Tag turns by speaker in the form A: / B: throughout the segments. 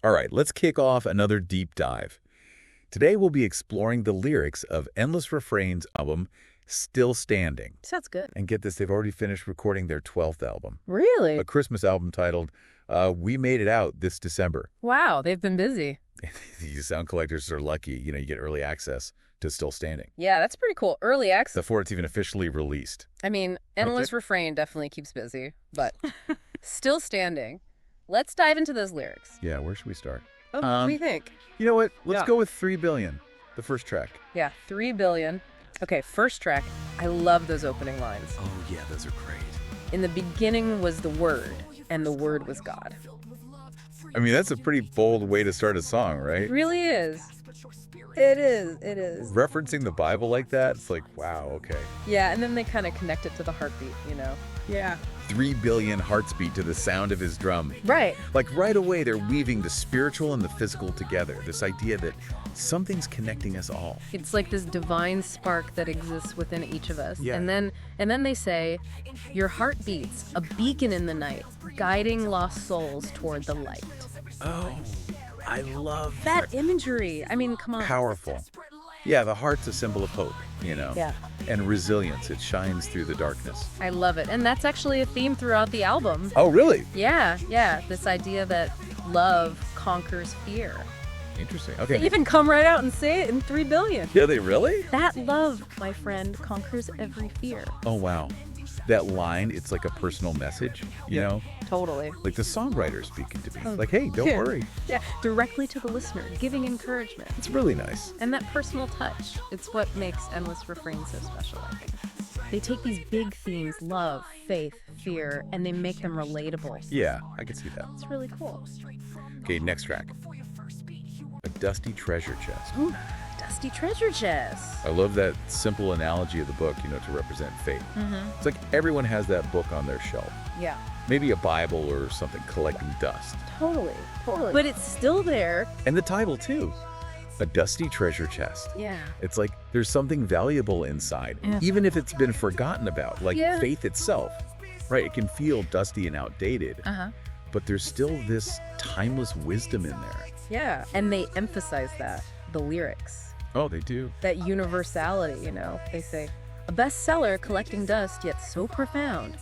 A: All right, let's kick off another deep dive. Today we'll be exploring the lyrics of Endless Refrain's album, Still Standing.
B: Sounds good.
A: And get this, they've already finished recording their 12th album.
B: Really?
A: A Christmas album titled, We Made It Out This December.
B: Wow, they've been busy.
A: These sound collectors are lucky, you get early access to Still Standing
B: Yeah, that's pretty cool. Early access.
A: before it's even officially released.
B: I mean, Endless Refrain definitely keeps busy, but Still Standing. Let's dive into those lyrics.
A: Yeah, where should we start?
B: Oh, what do you think?
A: You know what? Let's
B: Yeah.
A: go with 3 billion, the first track.
B: Yeah, 3 billion. Okay, first track. I love those opening lines.
A: Oh, yeah, those are great.
B: In the beginning was the Word, and the Word was God.
A: I mean, that's a pretty bold way to start a song, right?
B: It really is. It is. It is.
A: Referencing the Bible like that, it's like, wow, okay.
B: Yeah, and then they kind of connect it to the heartbeat, Yeah.
A: 3 billion hearts beat to the sound of his drum.
B: Right.
A: Like right away, they're weaving the spiritual and the physical together. This idea that something's connecting us all.
B: It's like this divine spark that exists within each of us.
A: Yeah.
B: And then they say, your heart beats, a beacon in the night, guiding lost souls toward the light.
A: Oh, I love
B: That imagery. I mean, come on.
A: Powerful. Yeah, the heart's a symbol of hope,
B: Yeah.
A: and resilience. It shines through the darkness.
B: I love it. And that's actually a theme throughout the album.
A: Oh, really?
B: Yeah. This idea that love conquers fear.
A: Interesting.
B: They
A: Okay.
B: even come right out and say it in 3 billion.
A: Yeah, they really?
B: That love, my friend, conquers every fear.
A: Oh, wow. That line, it's like a personal message, you know?
B: Totally.
A: Like the songwriter speaking to me.
B: Oh,
A: Like, hey, don't
B: yeah.
A: worry.
B: Yeah. Directly to the listener, giving encouragement.
A: It's really nice.
B: And that personal touch, it's what makes Endless Refrain so special, I think. They take these big themes, love, faith, fear, and they make them relatable.
A: Yeah, I can see that.
B: It's really cool.
A: Okay, next track. A dusty treasure chest.
B: Ooh, dusty treasure chest.
A: I love that simple analogy of the book, to represent faith.
B: Mm-hmm.
A: It's like everyone has that book on their shelf.
B: Yeah,
A: Maybe a Bible or something collecting dust.
B: totally. But it's still there.
A: And the title, too. A dusty treasure chest.
B: Yeah.
A: It's like there's something valuable inside,
B: Yeah.
A: even if it's been forgotten about, like
B: Yeah.
A: faith itself. Right? It can feel dusty and outdated,
B: Uh-huh.
A: but there's still this timeless wisdom in there.
B: Yeah. And they emphasize that, the lyrics,
A: Oh, they do.
B: that universality, They say, a bestseller collecting dust, yet so profound.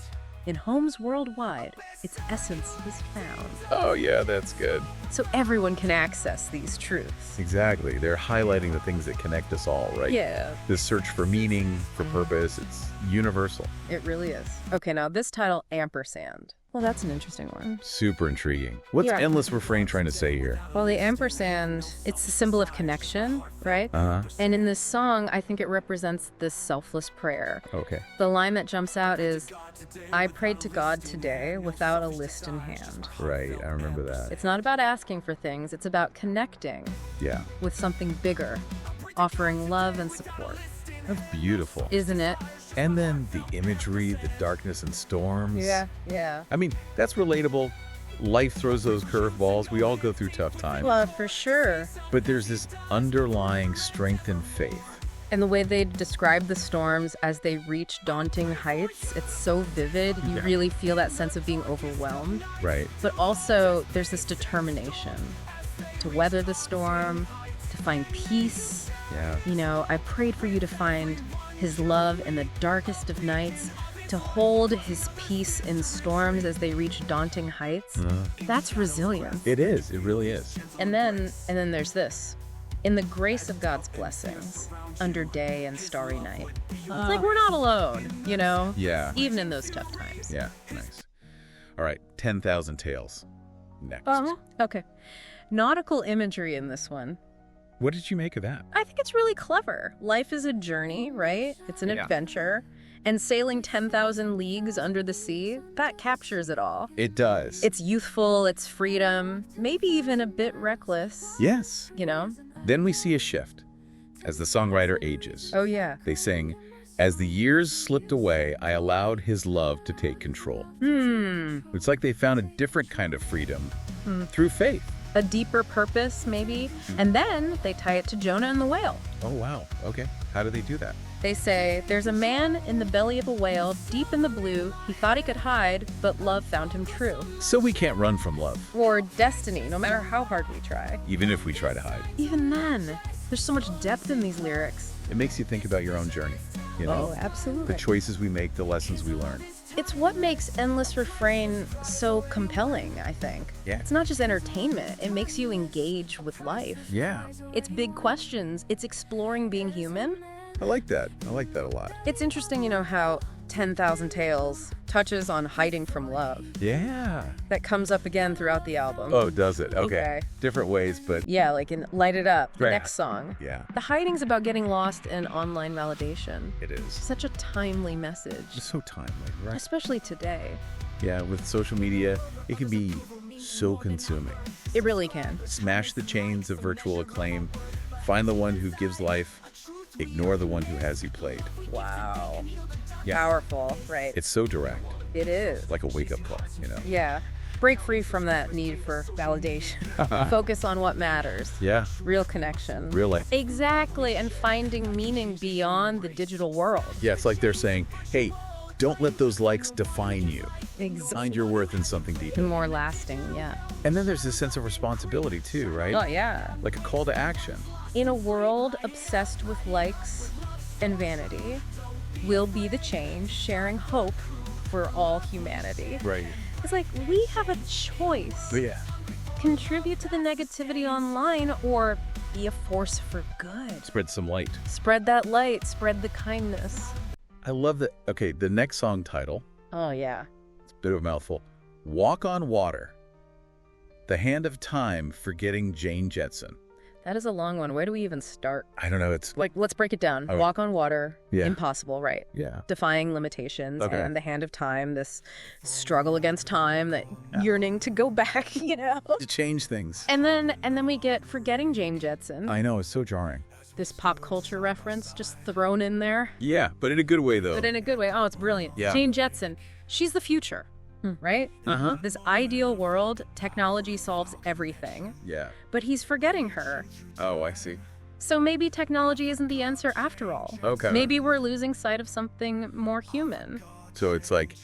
B: In homes worldwide, its essence is found.
A: Oh, yeah, that's good.
B: So everyone can access these truths.
A: Exactly. They're highlighting the things that connect us all, right?
B: Yeah,
A: This search for meaning, for purpose, it's universal.
B: it really is. Okay, now this title, Ampersand. Well, that's an interesting one.
A: Super intriguing. What's
B: Yeah.
A: Endless Refrain trying to say here?
B: Well, the ampersand, it's the symbol of connection, right?
A: Uh-huh.
B: And in this song, I think it represents this selfless prayer.
A: Okay.
B: The line that jumps out is, I prayed to God today without a list in hand.
A: Right, I remember that.
B: It's not about asking for things, it's about connecting
A: Yeah.
B: with something bigger, offering love and support.
A: That's beautiful.
B: Isn't it?
A: And then the imagery, the darkness and storms.
B: Yeah.
A: I mean, that's relatable. Life throws those curveballs. We all go through tough times.
B: Well, for sure.
A: But there's this underlying strength and faith.
B: And the way they describe the storms as they reach daunting heights, it's so vivid. You
A: Yeah.
B: really feel that sense of being overwhelmed.
A: Right.
B: But also, there's this determination to weather the storm, to find peace.
A: Yeah.
B: I prayed for you to find his love in the darkest of nights, to hold his peace in storms as they reach daunting heights. That's resilience.
A: It is. It really is.
B: And then there's this. In the grace of God's blessings, under day and starry night. It's like we're not alone,
A: Yeah.
B: even in those tough times.
A: Yeah. Nice. All right. 10,000 Tales. Next.
B: Okay. Nautical imagery in this one.
A: What did you make of that?
B: I think it's really clever. Life is a journey, right? It's an
A: Yeah.
B: adventure. And sailing 10,000 leagues under the sea, that captures it all.
A: It does.
B: It's youthful, it's freedom, maybe even a bit reckless.
A: Yes. Then we see a shift as the songwriter ages.
B: Oh, yeah.
A: They sing, as the years slipped away, I allowed his love to take control. It's like they found a different kind of freedom through faith.
B: a deeper purpose, maybe. And then they tie it to Jonah and the whale.
A: Oh, wow. Okay. How do they do that?
B: They say, there's a man in the belly of a whale, deep in the blue. He thought he could hide, but love found him true.
A: So we can't run from love,
B: Or destiny, no matter how hard we try.
A: even if we try to hide.
B: Even then, there's so much depth in these lyrics.
A: It makes you think about your own journey, you know?
B: Oh, absolutely.
A: The choices we make, the lessons we learn.
B: It's what makes Endless Refrain so compelling, I think.
A: Yeah.
B: It's not just entertainment, it makes you engage with life.
A: Yeah.
B: It's big questions, it's exploring being human.
A: I like that. I like that a lot.
B: It's interesting, how 10,000 Tales touches on hiding from love.
A: Yeah.
B: That comes up again throughout the album.
A: Oh, does it? Okay.
B: Okay.
A: Different ways, but
B: Yeah, like in Light It Up, the
A: Right.
B: next song.
A: yeah,
B: The hiding's about getting lost in online validation.
A: it is.
B: Such a timely message,
A: It's so timely, right?
B: especially today.
A: Yeah, with social media, it can be so consuming.
B: It really can.
A: Smash the chains of virtual acclaim, find the one who gives life, ignore the one who has you played.
B: Wow.
A: Yeah.
B: Powerful, right?
A: It's so direct,
B: It is.
A: like a wake-up call,
B: Yeah. Break free from that need for validation. Focus on what matters.
A: Yeah,
B: Real connection.
A: real life.
B: Exactly, and finding meaning beyond the digital world.
A: Yeah, it's like they're saying, hey, don't let those likes define you.
B: Exactly.
A: Find your worth in something deeper.
B: More lasting, yeah.
A: And then there's this sense of responsibility too, right?
B: Oh, yeah.
A: Like a call to action.
B: In a world obsessed with likes and vanity, we'll be the change, sharing hope for all humanity.
A: Right.
B: It's like we have a choice.
A: Yeah.
B: Contribute to the negativity online or be a force for good.
A: Spread some light.
B: Spread that light, spread the kindness.
A: I love that. Okay, the next song title,
B: Oh, yeah.
A: it's a bit of a mouthful. Walk on Water. The Hand of Time Forgetting Jane Jetson.
B: That is a long one. Where do we even start?
A: I don't know, it's
B: Like, let's break it down.
A: Oh.
B: Walk on water,
A: Yeah.
B: impossible, right?
A: yeah.
B: Defying limitations,
A: Okay.
B: and the hand of time, this struggle against time, that yearning to go back,
A: To change things.
B: And then we get forgetting Jane Jetson,
A: I know, it's so jarring.
B: this pop culture reference just thrown in there,
A: Yeah, but in a good way though.
B: but in a good way. Oh, it's brilliant.
A: Yeah.
B: Jane Jetson, she's the future, right?
A: Uh-huh.
B: This ideal world, technology solves everything,
A: Yeah.
B: but he's forgetting her.
A: Oh, I see.
B: So maybe technology isn't the answer after all.
A: Okay.
B: Maybe we're losing sight of something more human.
A: So it's like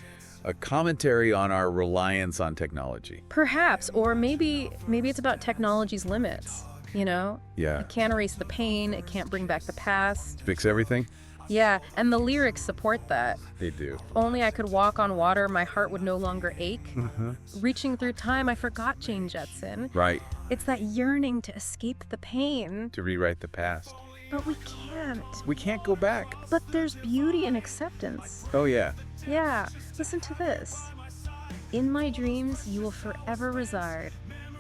A: a commentary on our reliance on technology.
B: Perhaps, or maybe it's about technology's limits,
A: Yeah.
B: It can't erase the pain, it can't bring back the past.
A: Fix everything?
B: Yeah, and the lyrics support that.
A: They do.
B: If only I could walk on water, my heart would no longer ache. Reaching through time, I forgot Jane Jetson.
A: Right.
B: It's that yearning to escape the pain.
A: To rewrite the past.
B: But we can't.
A: We can't go back.
B: But there's beauty in acceptance.
A: Oh, yeah.
B: Yeah, listen to this. In my dreams, you will forever reside,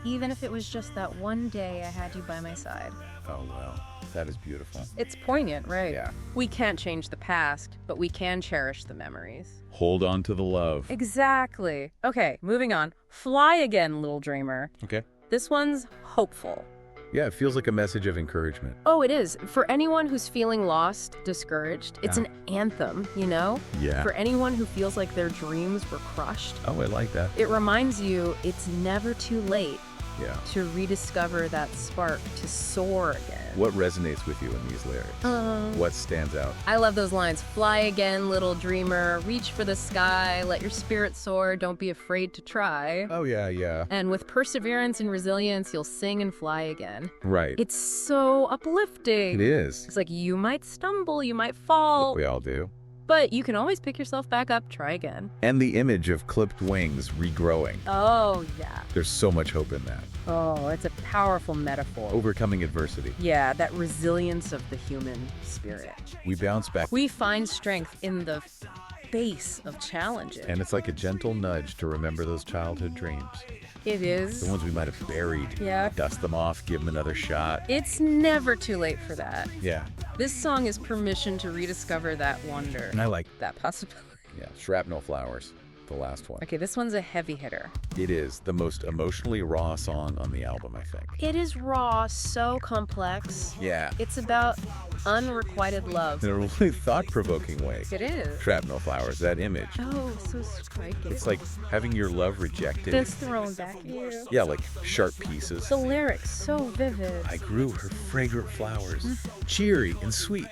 B: even if it was just that one day I had you by my side.
A: Oh, wow. That is beautiful.
B: It's poignant, right?
A: Yeah.
B: We can't change the past, but we can cherish the memories.
A: Hold on to the love.
B: Exactly. Okay, moving on. Fly again, little dreamer.
A: Okay.
B: This one's hopeful.
A: Yeah, it feels like a message of encouragement.
B: Oh, it is. For anyone who's feeling lost, discouraged, it's
A: Yeah.
B: an anthem,
A: Yeah.
B: For anyone who feels like their dreams were crushed,
A: Oh, I like that.
B: it reminds you it's never too late
A: Yeah.
B: to rediscover that spark, to soar again.
A: What resonates with you in these lyrics? What stands out?
B: I love those lines. Fly again, little dreamer. Reach for the sky. Let your spirit soar. Don't be afraid to try.
A: Oh, yeah.
B: And with perseverance and resilience, you'll sing and fly again.
A: Right.
B: It's so uplifting.
A: It is.
B: It's like you might stumble, you might fall,
A: We all do.
B: but you can always pick yourself back up, try again.
A: And the image of clipped wings regrowing.
B: Oh, yeah.
A: There's so much hope in that.
B: Oh, it's a powerful metaphor.
A: Overcoming adversity.
B: Yeah, that resilience of the human spirit.
A: We bounce back.
B: We find strength in the face of challenges.
A: And it's like a gentle nudge to remember those childhood dreams.
B: It is.
A: The ones we might have buried.
B: Yeah.
A: Dust them off, give them another shot.
B: It's never too late for that.
A: Yeah.
B: This song is permission to rediscover that wonder,
A: And I like,
B: that possibility.
A: yeah, shrapnel flowers. the last one.
B: Okay, this one's a heavy hitter.
A: It is the most emotionally raw song on the album, I think.
B: It is raw, so complex.
A: Yeah.
B: It's about unrequited love.
A: In a really thought-provoking way.
B: It is.
A: Shrapnel flowers, that image.
B: Oh, so striking.
A: It's like having your love rejected.
B: Then thrown back at you.
A: Yeah, like sharp pieces.
B: The lyrics, so vivid.
A: I grew her fragrant flowers, cheery and sweet.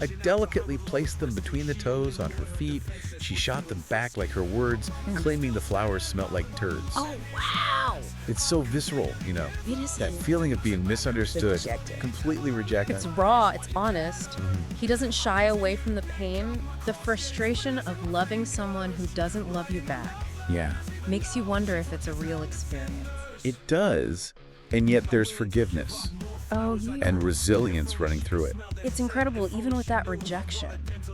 A: I delicately placed them between the toes on her feet. She shot them back like her words, claiming the flowers smelt like turds.
B: Oh, wow.
A: It's so visceral, you know.
B: It is.
A: That feeling of being misunderstood,
B: Rejected.
A: completely rejected.
B: It's raw, it's honest. He doesn't shy away from the pain. The frustration of loving someone who doesn't love you back
A: Yeah.
B: makes you wonder if it's a real experience.
A: It does, and yet there's forgiveness
B: Oh, yeah.
A: and resilience running through it.
B: It's incredible, even with that rejection.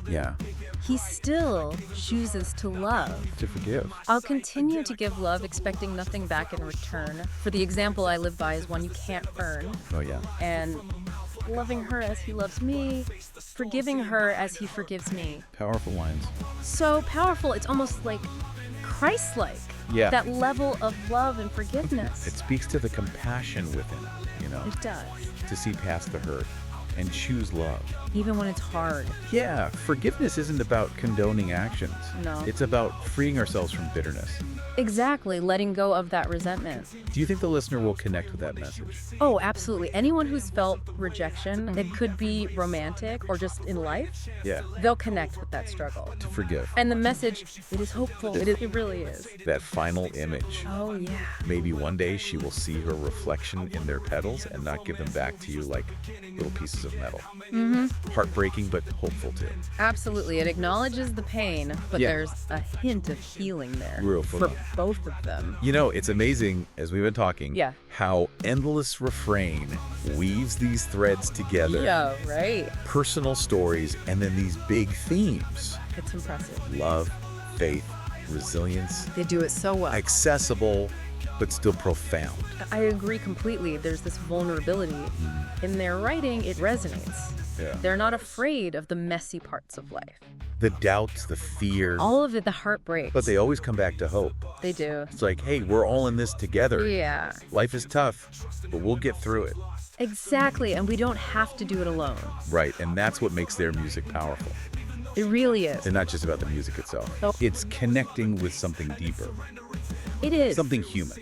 A: Yeah.
B: He still chooses to love.
A: To forgive.
B: I'll continue to give love, expecting nothing back in return. For the example I live by is one you can't earn.
A: Oh, yeah.
B: And loving her as he loves me, forgiving her as he forgives me.
A: Powerful lines.
B: So powerful, it's almost like Christ-like.
A: Yeah.
B: That level of love and forgiveness.
A: It speaks to the compassion within it, you know,
B: It does.
A: to see past the hurt and choose love.
B: Even when it's hard.
A: Yeah, forgiveness isn't about condoning actions.
B: No.
A: It's about freeing ourselves from bitterness.
B: Exactly, letting go of that resentment.
A: Do you think the listener will connect with that message?
B: Oh, absolutely. Anyone who's felt rejection, it could be romantic or just in life,
A: Yeah,
B: they'll connect with that struggle.
A: to forgive.
B: And the message, it is hopeful. It really is.
A: That final image.
B: Oh, yeah.
A: Maybe one day she will see her reflection in their petals and not give them back to you like little pieces of metal. Heartbreaking, but hopeful too.
B: Absolutely. It acknowledges the pain, but
A: Yeah.
B: there's a hint of healing there.
A: Real
B: for
A: fun.
B: both of them.
A: You know, it's amazing, as we've been talking,
B: Yeah.
A: how Endless Refrain weaves these threads together.
B: Yeah, right.
A: Personal stories and then these big themes.
B: It's impressive.
A: Love, faith, resilience,
B: They do it so well.
A: accessible, but still profound.
B: I agree completely. There's this vulnerability. In their writing, it resonates.
A: Yeah.
B: They're not afraid of the messy parts of life.
A: The doubts, the fear,
B: All of it, the heartbreaks.
A: but they always come back to hope.
B: They do.
A: It's like, hey, we're all in this together.
B: Yeah,
A: Life is tough, but we'll get through it.
B: exactly. And we don't have to do it alone.
A: Right, and that's what makes their music powerful.
B: It really is.
A: And not just about the music itself.
B: Oh.
A: It's connecting with something deeper,
B: It is.
A: something human.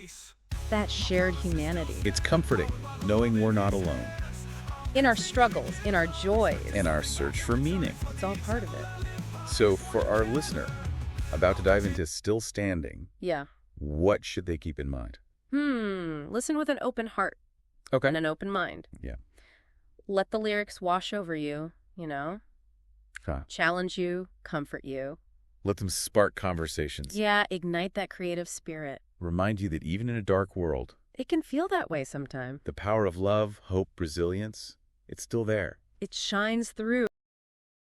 B: That shared humanity.
A: It's comforting knowing we're not alone
B: In our struggles, in our joys.
A: in our search for meaning.
B: It's all part of it.
A: So for our listener about to dive into Still Standing,
B: Yeah.
A: what should they keep in mind?
B: Listen with an open heart
A: Okay.
B: and an open mind.
A: Yeah.
B: Let the lyrics wash over you, you know?
A: Okay.
B: Challenge you, comfort you.
A: Let them spark conversations.
B: Yeah, ignite that creative spirit.
A: Remind you that even in a dark world,
B: It can feel that way sometime.
A: the power of love, hope, resilience, it's still there.
B: It shines through.